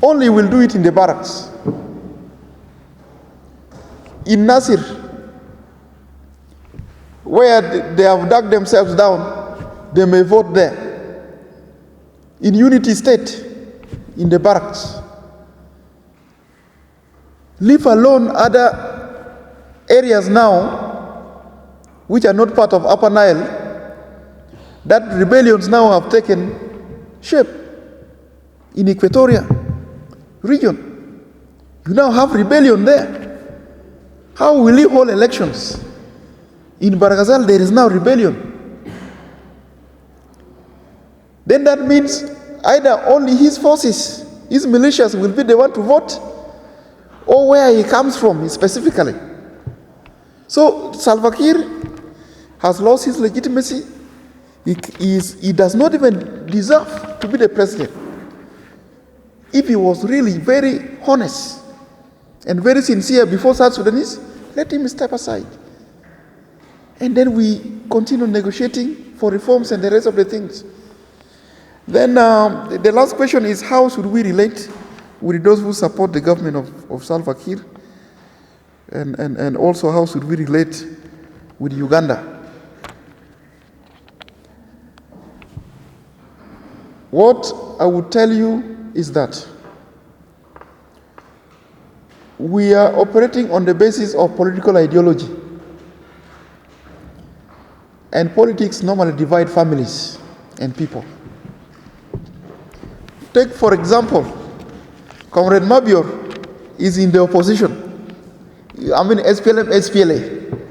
Only will do it in the barracks. In Nasir, where they have dug themselves down, they may vote there. In Unity State, in the barracks. Leave alone other areas now, which are not part of Upper Nile, that rebellions now have taken shape in Equatoria region. You now have rebellion there. How will he hold elections? In Barghazal, there is now rebellion. Then that means either only his forces, his militias will be the one to vote, or where he comes from specifically. So Salva Kiir has lost his legitimacy. He does not even deserve to be the president. If he was really very honest and very sincere before South Sudanese, let him step aside. And then we continue negotiating for reforms and the rest of the things. Then the last question is, how should we relate with those who support the government of Salva Kiir? And also, how should we relate with Uganda? What I would tell you is that we are operating on the basis of political ideology. And politics normally divide families and people. Take, for example, Comrade Mabior is in the opposition. I mean, SPLM, SPLA.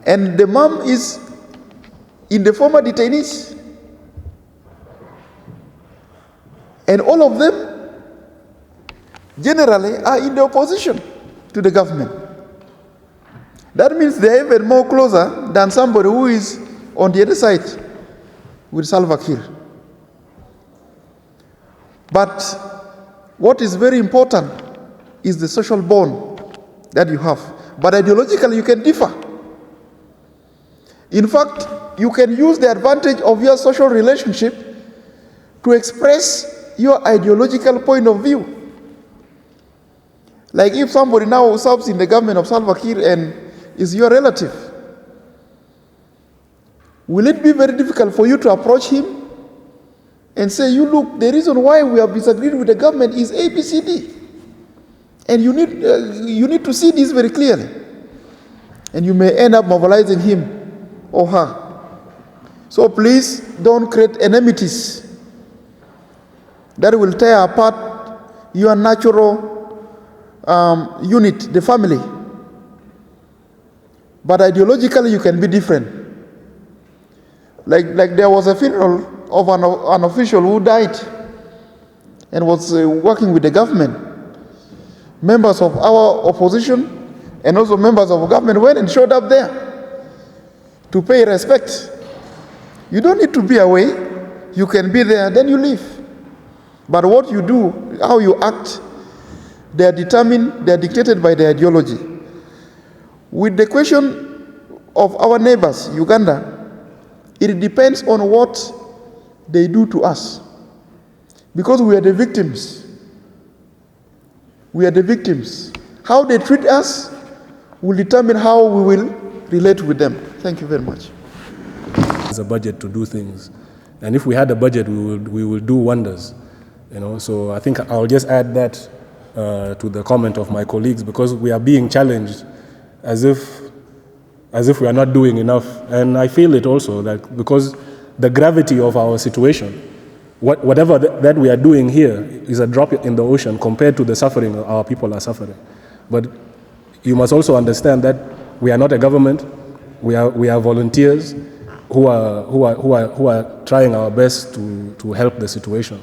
And the mom is in the former detainees. And all of them generally are in the opposition to the government. That means they're even more closer than somebody who is on the other side with Salva Kiir. But what is very important is the social bond that you have. But ideologically, you can differ. In fact, you can use the advantage of your social relationship to express your ideological point of view. Like if somebody now serves in the government of Salva Kiir and is your relative, will it be very difficult for you to approach him and say, you look, the reason why we have disagreed with the government is A, B, C, D. And you need to see this very clearly. And you may end up mobilizing him or her. So please don't create enmities that will tear apart your natural unit, the family. But ideologically, you can be different. Like there was a funeral of an official who died and was working with the government. Members of our opposition and also members of the government went and showed up there to pay respect. You don't need to be away. You can be there, then you leave. But what you do, how you act, they are determined, they are dictated by the ideology. With the question of our neighbors, Uganda, it depends on what they do to us. Because we are the victims. We are the victims. How they treat us will determine how we will relate with them. Thank you very much. There's a budget to do things. And if we had a budget, we will do wonders. So I think I'll just add that to the comment of my colleagues, because we are being challenged as if we are not doing enough. And I feel it also, that because the gravity of our situation, whatever that we are doing here is a drop in the ocean compared to the suffering our people are suffering. But you must also understand that we are not a government. We are volunteers who are trying our best to help the situation.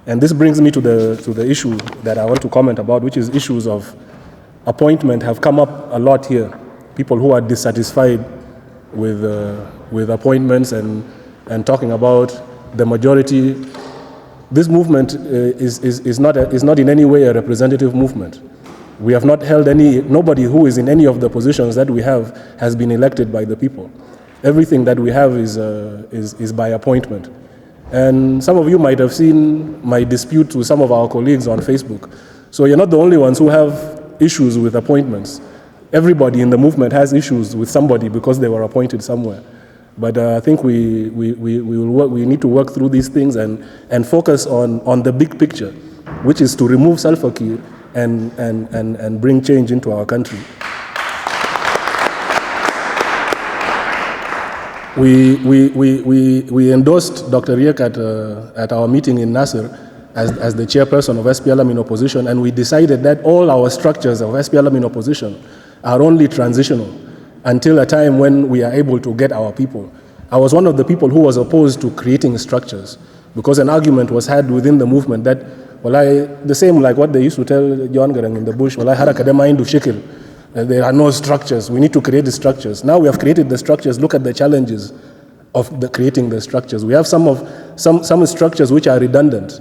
And this brings me to the issue that I want to comment about, which is issues of appointment have come up a lot here. People who are dissatisfied with appointments and talking about the majority. This movement is not in any way a representative movement. We have not held nobody who is in any of the positions that we have has been elected by the people. Everything that we have is by appointment. And some of you might have seen my dispute with some of our colleagues on Facebook. So you're not the only ones who have issues with appointments. Everybody in the movement has issues with somebody because they were appointed somewhere. But I think we need to work through these things and focus on the big picture, which is to remove Salva Kiir and bring change into our country. We endorsed Dr. Riek at our meeting in Nasser as the chairperson of SPLM in opposition, and we decided that all our structures of SPLM in opposition are only transitional until a time when we are able to get our people. I was one of the people who was opposed to creating structures because an argument was had within the movement that, the same like what they used to tell John Garang in the bush, There are no structures. We need to create the structures. Now we have created the structures. Look at the challenges of creating the structures. We have some structures which are redundant,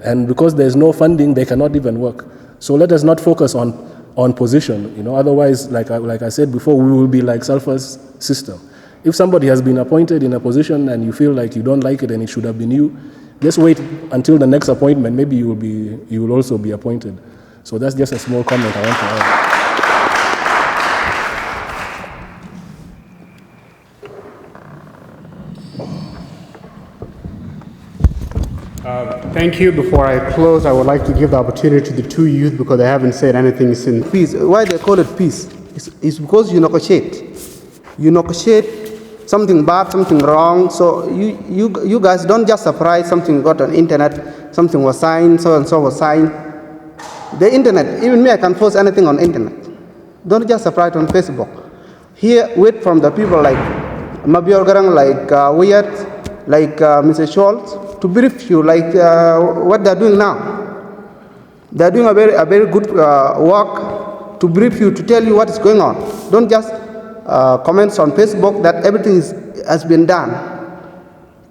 and because there is no funding, they cannot even work. So let us not focus on position. Otherwise, like I said before, we will be like Sulphur's system. If somebody has been appointed in a position and you feel like you don't like it and it should have been you, just wait until the next appointment. Maybe you will also be appointed. So that's just a small comment I want to add. Thank you. Before I close, I would like to give the opportunity to the two youth because they haven't said anything since. Peace. Why they call it peace? It's because you negotiate. You negotiate something bad, something wrong. So you guys don't just surprise something got on internet, something was signed, so and so was signed. The internet, even me, I can post anything on internet. Don't just surprise on Facebook. Here, wait from the people like Mabior Garang, like Wiyat, like Mr. Schultz, to brief you like what they're doing now. They're doing a very good work to brief you, to tell you what is going on. Don't just comment on Facebook that everything has been done.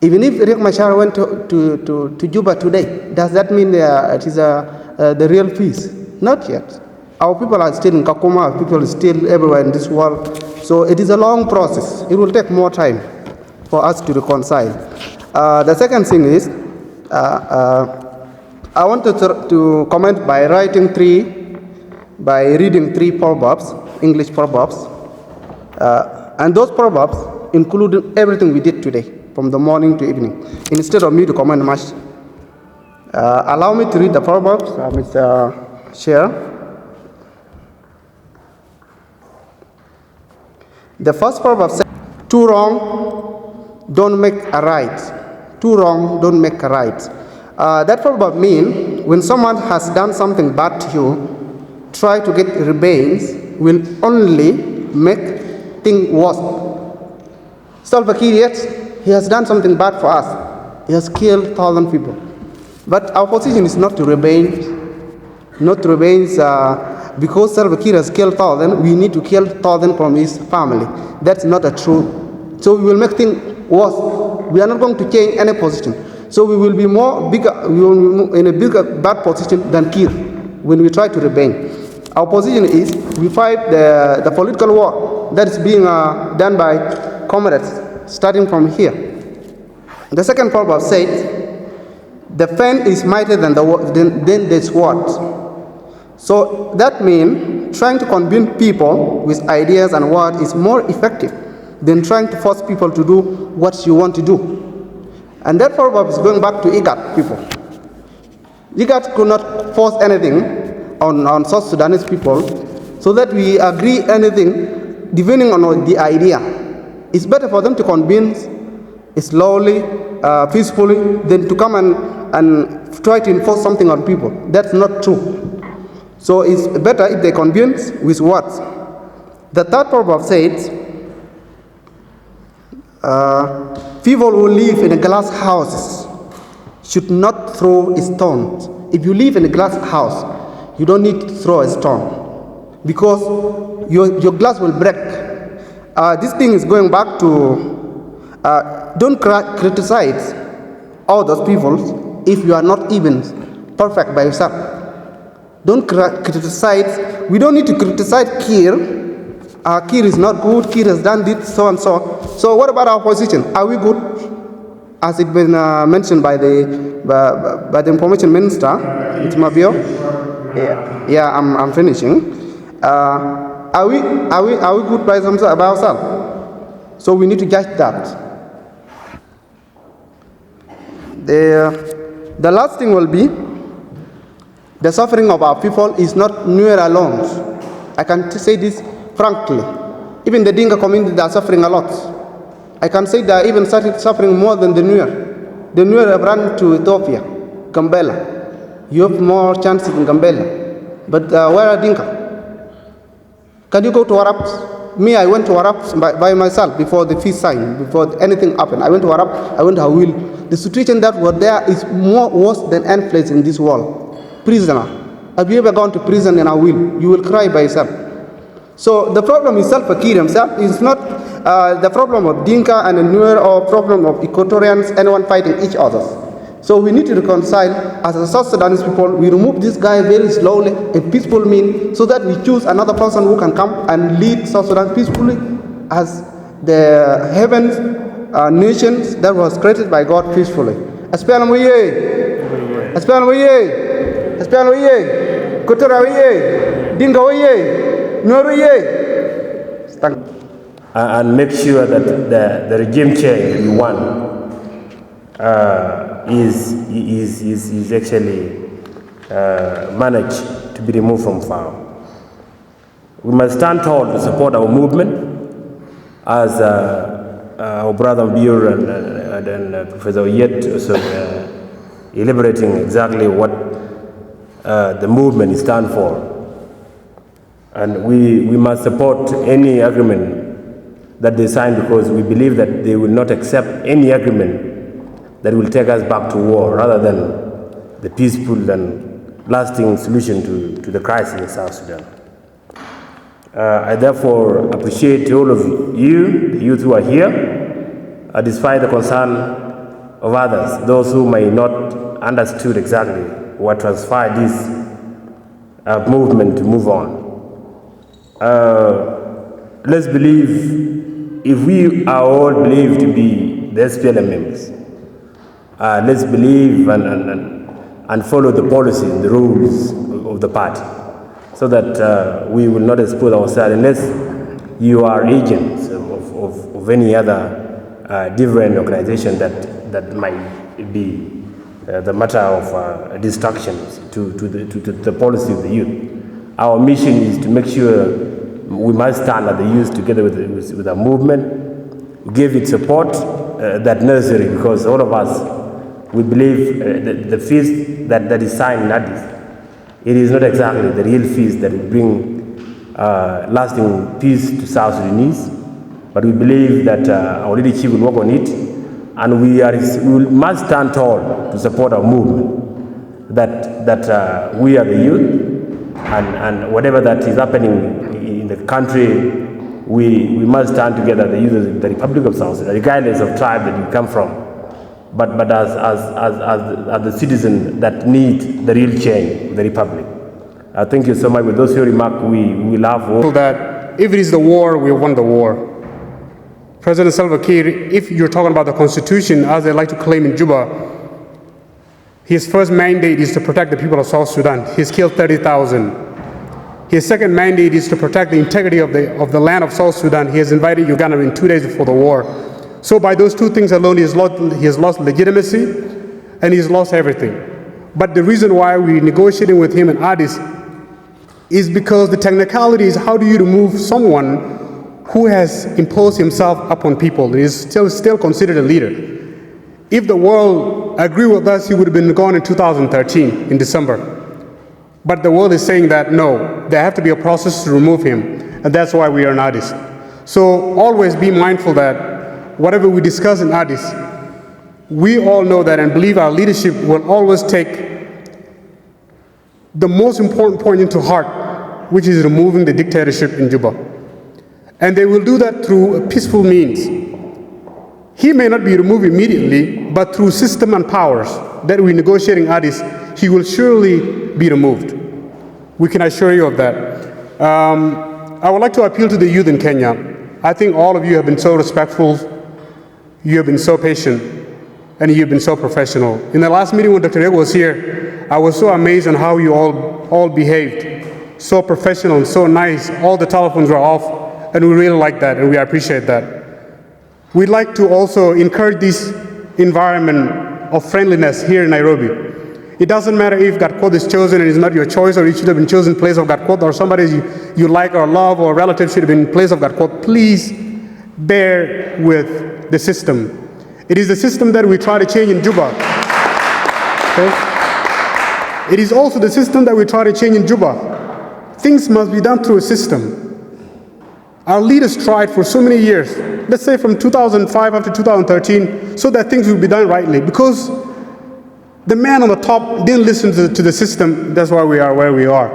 Even if Riek Machar went to Juba today, does that mean it is the real peace? Not yet. Our people are still in Kakuma, our people are still everywhere in this world. So it is a long process. It will take more time for us to reconcile. The second thing is, I wanted to comment by reading three proverbs, English proverbs. And those proverbs included everything we did today, from the morning to evening, instead of me to comment much. Allow me to read the proverbs, Mr. Chair. The first proverb says, "Two wrong don't make a right. Two wrong don't make a right." That proverb means when someone has done something bad to you, try to get revenge will only make things worse. Salva Kiir, yes, he has done something bad for us. He has killed 1,000 people. But our position is not to revenge, because Salva Kiir has killed 1,000, we need to kill 1,000 from his family. That's not a true. So we will make things worse. We are not going to change any position. So we will be in a bigger bad position than Kiir when we try to revenge. Our position is we fight the political war that is being done by comrades starting from here. The second proverb says, "The pen is mightier than the sword." So that means trying to convince people with ideas and words is more effective than trying to force people to do what you want to do. And that proverb is going back to IGAD people. IGAD could not force anything on South Sudanese people so that we agree anything depending on the idea. It's better for them to convince slowly, peacefully, than to come and try to enforce something on people. That's not true. So it's better if they convince with words. The third proverb says, "People who live in glass houses should not throw stones." If you live in a glass house, you don't need to throw a stone because your glass will break. This thing is going back to don't criticize all those people if you are not even perfect by yourself. Don't criticize. We don't need to criticize Kiir. Kiir is not good. Kiir has done this, so and so. So what about our position? Are we good? As it been mentioned by the information minister, it's Mabio. Yeah, I'm finishing. Are we good by ourselves? So we need to judge that. The last thing will be the suffering of our people is not Nuer alone. I can say this frankly. Even the Dinka community, they are suffering a lot. I can say they are even suffering more than the Nuer. The Nuer have run to Ethiopia, Gambela. You have more chances in Gambela. But where are Dinka? Can you go to Warab? Me, I went to Warab by myself before the peace sign, before anything happened. I went to Warab, I went to Awil. The situation that was there is more worse than any place in this world. Prisoner. Have you ever gone to prison in Awil? You will cry by yourself. So the problem is Salva Kiir himself. It's not the problem of Dinka and Nuer or problem of Equatorians, anyone fighting each other. So we need to reconcile as a South Sudanese people. We remove this guy very slowly, a peaceful means, so that we choose another person who can come and lead South Sudan peacefully as the heavens nations that was created by God peacefully. Aspelam wiye, Aspelam wiye, Aspelam wiye, Kutura wiye, Dinka wiye, Nuer wiye. And make sure that the regime change that we want is actually managed to be removed from power. We must stand tall to support our movement, as our brother Biur and Professor Yet also elaborating exactly what the movement stands for. And we must support any agreement that they sign, because we believe that they will not accept any agreement that will take us back to war, rather than the peaceful and lasting solution to the crisis in South Sudan. I therefore appreciate all of you, the youth who are here, despite the concern of others, those who may not understood exactly what transpired this movement to move on. Let's believe, if we are all believed to be the SPLM members, let's believe and follow the policy and the rules of the party, so that we will not expose ourselves unless you are agents of any other different organization that might be the matter of distractions to the policy of the youth. Our mission is to make sure we must stand at the youth together with our movement, give it support that necessary, because all of us, we believe the feast that is signed in Addis, it is not exactly the real feast that will bring lasting peace to South Sudanese, but we believe that our leadership will work on it, and we must stand tall to support our movement, that we are the youth, and whatever that is happening in the country, we must stand together, the youth of the Republic of South Sudan, regardless of tribe that you come from, but as the citizen that need the real change of the Republic. Thank you so much. With those few remarks, we will have war. That if it is the war, we won the war. President Salva Kiir, if you're talking about the Constitution, as they like to claim in Juba, his first mandate is to protect the people of South Sudan. He's killed 30,000. His second mandate is to protect the integrity of the land of South Sudan. He has invited Uganda in 2 days before the war. So by those two things alone, he has lost legitimacy and he's lost everything. But the reason why we're negotiating with him in Addis is because the technicality is, how do you remove someone who has imposed himself upon people? He is still considered a leader. If the world agreed with us, he would have been gone in 2013, in December. But the world is saying that no, there have to be a process to remove him, and that's why we are in Addis. So always be mindful that whatever we discuss in Addis, we all know that and believe our leadership will always take the most important point into heart, which is removing the dictatorship in Juba. And they will do that through a peaceful means. He may not be removed immediately, but through system and powers that we're negotiating Addis, he will surely be removed. We can assure you of that. I would like to appeal to the youth in Kenya. I think all of you have been so respectful, you have been so patient, and you've been so professional. In the last meeting when Dr. Ego was here, I was so amazed on how you all behaved. So professional and so nice. All the telephones were off, and we really like that, and we appreciate that. We'd like to also encourage this environment of friendliness here in Nairobi. It doesn't matter if Gatkot is chosen and it's not your choice, or it should have been chosen in place of Gatkot, or somebody you like or love or relative should have been in place of Gatkot. Please bear with the system. It is the system that we try to change in Juba. Okay? It is also the system that we try to change in Juba. Things must be done through a system. Our leaders tried for so many years, let's say from 2005 up to 2013, so that things will be done rightly. Because the man on the top didn't listen to the system, that's why we are where we are.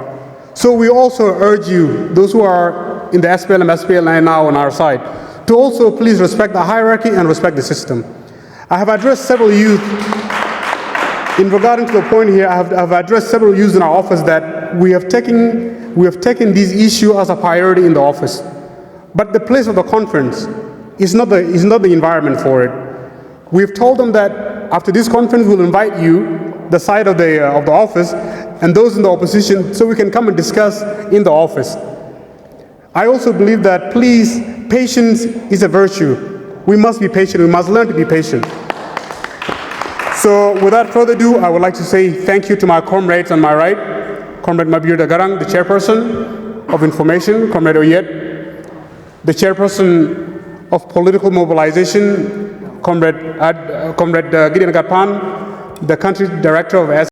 So we also urge you, those who are in the SPLM, SPLA now on our side, to also please respect the hierarchy and respect the system. I have addressed several youth, in regarding to the point here, I have addressed several youths in our office that we have taken this issue as a priority in the office. But the place of the conference is not the environment for it. We've told them that after this conference, we'll invite you, the side of the office, and those in the opposition, so we can come and discuss in the office. I also believe that, please, patience is a virtue. We must be patient. We must learn to be patient. So without further ado, I would like to say thank you to my comrades on my right, Comrade Mabir Dagarang, the chairperson of information, Comrade Oyet, the chairperson of political mobilization, Comrade Gideon Gatpan, the country director of